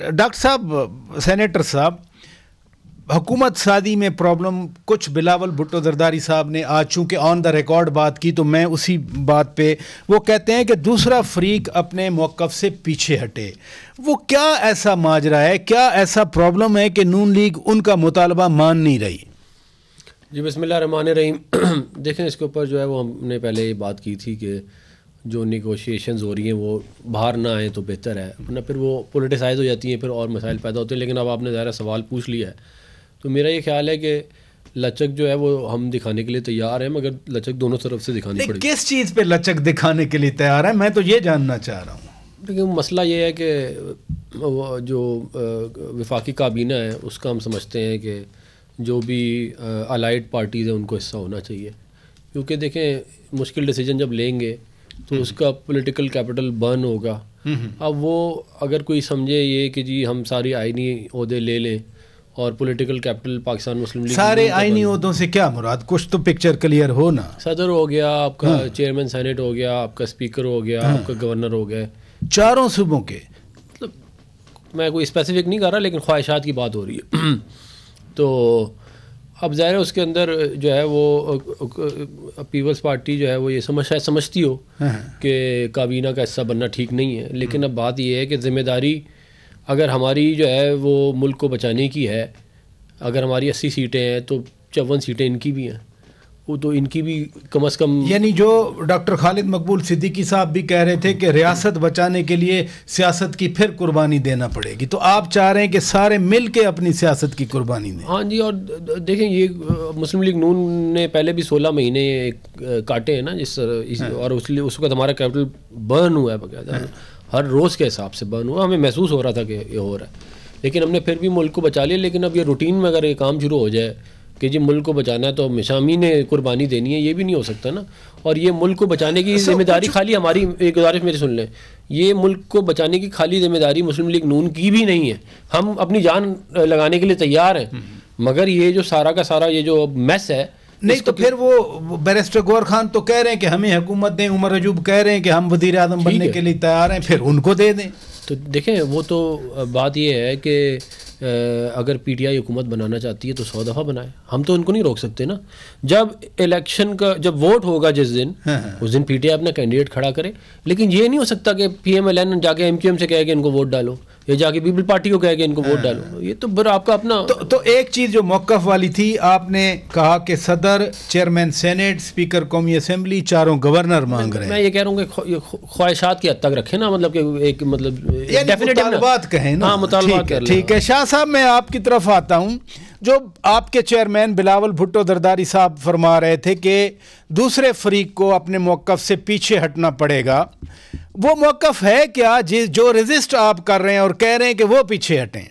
Doctor صاحب، senator صاحب، حکومت سازی میں پرابلم کچھ بلاول بھٹو زرداری صاحب نے آج چونکہ آن دا ریکارڈ بات کی تو میں اسی بات پہ، وہ کہتے ہیں کہ دوسرا فریق اپنے موقف سے پیچھے ہٹے. وہ کیا ایسا ماجرا ہے، کیا ایسا پرابلم ہے کہ نون لیگ ان کا مطالبہ مان نہیں رہی؟ جی بسم اللہ الرحمن الرحیم. دیکھیں اس کے اوپر جو ہے وہ ہم نے پہلے یہ بات کی تھی کہ جو نیگوشیشنز ہو رہی ہیں وہ باہر نہ آئیں تو بہتر ہے، ورنہ پھر وہ پولیٹیسائز ہو جاتی ہیں، پھر اور مسائل پیدا ہوتے ہیں. لیکن اب آپ نے ظاہر سوال پوچھ لیا ہے تو میرا یہ خیال ہے کہ لچک جو ہے وہ ہم دکھانے کے لیے تیار ہیں، مگر لچک دونوں طرف سے دکھانی پڑے گی. کس چیز پہ لچک دکھانے کے لیے تیار ہے، میں تو یہ جاننا چاہ رہا ہوں. لیکن مسئلہ یہ ہے کہ جو وفاقی کابینہ ہے اس کا ہم سمجھتے ہیں کہ جو بھی الائڈ پارٹیز ہیں ان کو حصہ ہونا چاہیے، کیونکہ دیکھیں مشکل ڈیسیجن جب لیں گے تو اس کا پولیٹیکل کیپٹل برن ہوگا. اب وہ اگر کوئی سمجھے یہ کہ جی ہم ساری آئینی عہدے لے لیں اور پولیٹیکل کیپٹل پاکستان مسلم لیگ، سارے آئینی عہدوں سے کیا مراد؟ کچھ تو پکچر کلیئر ہو نا. صدر ہو گیا آپ کا، چیئرمین سینیٹ ہو گیا آپ کا، اسپیکر ہو گیا آپ کا، گورنر ہو گئے، چاروں صوبوں کے. مطلب میں کوئی اسپیسیفک نہیں کر رہا لیکن خواہشات کی بات ہو رہی ہے. تو اب ظاہر ہے اس کے اندر جو ہے وہ پیپلز پارٹی جو ہے وہ یہ سمجھتی ہو کہ کابینہ کا حصہ بننا ٹھیک نہیں ہے. لیکن اب بات یہ ہے کہ ذمہ داری اگر ہماری جو ہے وہ ملک کو بچانے کی ہے، اگر ہماری 80 سیٹیں ہیں تو 54 سیٹیں ان کی بھی ہیں، وہ تو ان کی بھی کم از کم، یعنی جو ڈاکٹر خالد مقبول صدیقی صاحب بھی کہہ رہے تھے کہ ریاست بچانے کے لیے سیاست کی پھر قربانی دینا پڑے گی، تو آپ چاہ رہے ہیں کہ سارے مل کے اپنی سیاست کی قربانی دیں؟ ہاں جی. اور دیکھیں یہ مسلم لیگ نون نے پہلے بھی 16 مہینے کاٹے ہیں نا جس اور اس لیے اس وقت ہمارا کیپٹل برن ہوا ہے باقاعدہ، ہر روز کے حساب سے برن ہوا. ہمیں محسوس ہو رہا تھا کہ یہ ہو رہا ہے، لیکن ہم نے پھر بھی ملک کو بچا لیا. لیکن اب یہ روٹین میں اگر یہ کام شروع ہو جائے کہ جی ملک کو بچانا ہے تو ہمیشہ ہی نے قربانی دینی ہے، یہ بھی نہیں ہو سکتا نا. اور یہ ملک کو بچانے کی ذمہ داری خالی ہماری، ایک گزارش میری سن لیں، یہ ملک کو بچانے کی خالی ذمہ داری مسلم لیگ نون کی بھی نہیں ہے. ہم اپنی جان لگانے کے لیے تیار ہیں، مگر یہ جو سارا کا سارا یہ جو میس ہے نہیں تو پھر وہ بیرسٹر گور خان تو کہہ رہے ہیں کہ ہمیں حکومت دیں، عمر رجوب کہہ رہے ہیں کہ ہم وزیر اعظم بننے کے لیے تیار ہیں، پھر ان کو دے دیں. تو دیکھیں وہ تو بات یہ ہے کہ اگر پی ٹی آئی حکومت بنانا چاہتی ہے تو 100 دفعہ بنائے، ہم تو ان کو نہیں روک سکتے نا. جب الیکشن کا جب ووٹ ہوگا جس دن، اس دن پی ٹی آئی اپنا کینڈیڈیٹ کھڑا کرے. لیکن یہ نہیں ہو سکتا کہ پی ایم ایل این جا کے ایم کیو ایم سے کہے کہ ان کو ووٹ ڈالو، یا جا کے پیپل پارٹی کو کہے کہ ان کو ووٹ ڈالو. یہ تو پھر آپ کا اپنا. تو ایک چیز جو موقف والی تھی، آپ نے کہا کہ صدر، چیئرمین سینیٹ، اسپیکر قومی اسمبلی، چاروں گورنر مانگ رہے ہیں. میں یہ کہہ رہا ہوں کہ خواہشات کی حد تک رکھیں نا، مطلب کہ ایک مطلب مطالبات کہیں نا. ٹھیک ہے شاہ صاحب، میں آپ کی طرف آتا ہوں. جو آپ کے چیئرمین بلاول بھٹو زرداری صاحب فرما رہے تھے کہ دوسرے فریق کو اپنے موقف سے پیچھے ہٹنا پڑے گا، وہ موقف ہے کیا جو ریزسٹ آپ کر رہے ہیں اور کہہ رہے ہیں کہ وہ پیچھے ہٹیں؟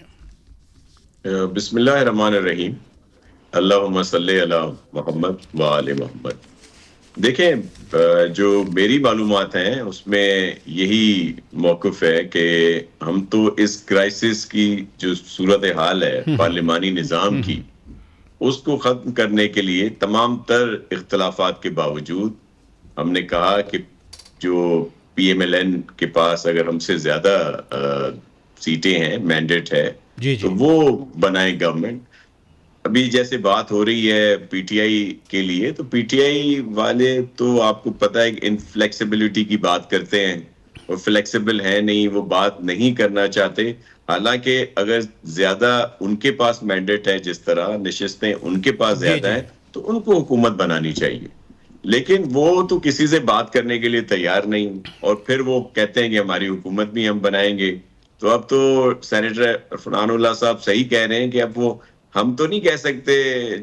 بسم اللہ الرحمن الرحیم. اللہم صلی علی محمد وآل محمد. دیکھیں جو میری معلومات ہیں اس میں یہی موقف ہے کہ ہم تو اس کرائسس کی جو صورتحال ہے پارلیمانی نظام کی، اس کو ختم کرنے کے لیے تمام تر اختلافات کے باوجود ہم نے کہا کہ جو پی ایم ایل این کے پاس اگر ہم سے زیادہ سیٹیں ہیں، مینڈیٹ ہے، تو وہ بنائے گورنمنٹ. ابھی جیسے بات ہو رہی ہے پی ٹی آئی کے لیے، تو پی ٹی آئی والے تو آپ کو پتہ ہے انفلیکسیبلٹی کی بات کرتے ہیں، اور فلیکسیبل ہے نہیں، وہ بات نہیں کرنا چاہتے. حالانکہ اگر زیادہ ان کے پاس مینڈیٹ ہے، جس طرح نشستیں ان کے پاس زیادہ ہیں، تو ان کو حکومت بنانی چاہیے. لیکن وہ تو کسی سے بات کرنے کے لیے تیار نہیں، اور پھر وہ کہتے ہیں کہ ہماری حکومت بھی ہم بنائیں گے. تو اب تو سینیٹر عرفان اللہ صاحب صحیح کہہ رہے ہیں کہ اب وہ ہم تو نہیں کہہ سکتے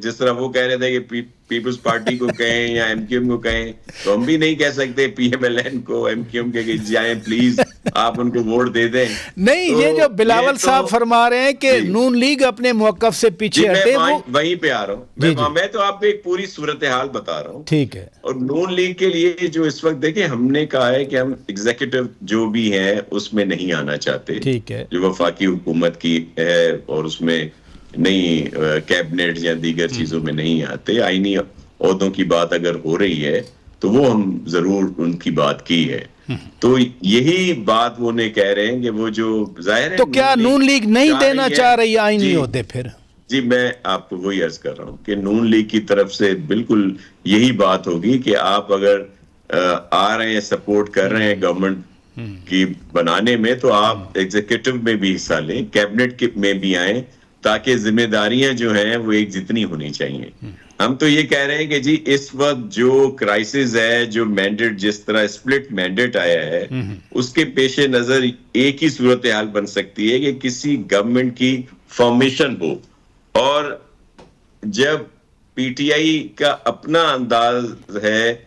جس طرح وہ کہہ رہے تھے کہ پیپلز پارٹی کو کہیں یا ایم کیو ایم کو کہیں، تو ہم بھی نہیں کہہ سکتے پی ایم ایل این کو، ایم کیو ایم کے کہ جائیں پلیز آپ ان کو ووٹ دے دیں. نہیں، یہ جو بلاول صاحب فرما رہے ہیں کہ نون لیگ اپنے موقف سے پیچھے ہٹے، وہیں پہ آ رہا ہوں. میں تو آپ کو ایک پوری صورتحال بتا رہا ہوں. ٹھیک ہے. اور نون لیگ کے لیے جو اس وقت دیکھیں ہم نے کہا ہے کہ ہم ایگزیکٹو جو بھی ہیں اس میں نہیں آنا چاہتے. ٹھیک ہے. جو وفاقی حکومت کی ہے اور اس میں نہیں کیبنٹ یا دیگر چیزوں میں نہیں آتے. آئینی عہدوں کی بات اگر ہو رہی ہے تو وہ ہم ضرور ان کی بات کی ہے. تو یہی بات وہ نے کہہ رہے ہیں کہ وہ جو ظاہر ہے تو کیا نون لیگ نہیں دینا چاہ رہی آئینی عہدے پھر؟ جی میں آپ کو وہی عرض کر رہا ہوں کہ نون لیگ کی طرف سے بالکل یہی بات ہوگی کہ آپ اگر آ رہے ہیں سپورٹ کر رہے ہیں گورنمنٹ کی بنانے میں تو آپ ایگزیکٹو میں بھی حصہ لیں, کیبنٹ میں بھی آئیں, تاکہ ذمہ داریاں جو ہیں وہ ایک جتنی ہونی چاہیے. ہم تو یہ کہہ رہے ہیں کہ جی اس وقت جو کرائسس ہے, جو مینڈیٹ جس طرح اسپلٹ مینڈیٹ آیا ہے, اس کے پیش نظر ایک ہی صورتحال بن سکتی ہے کہ کسی گورنمنٹ کی فارمیشن ہو, اور جب پی ٹی آئی کا اپنا انداز ہے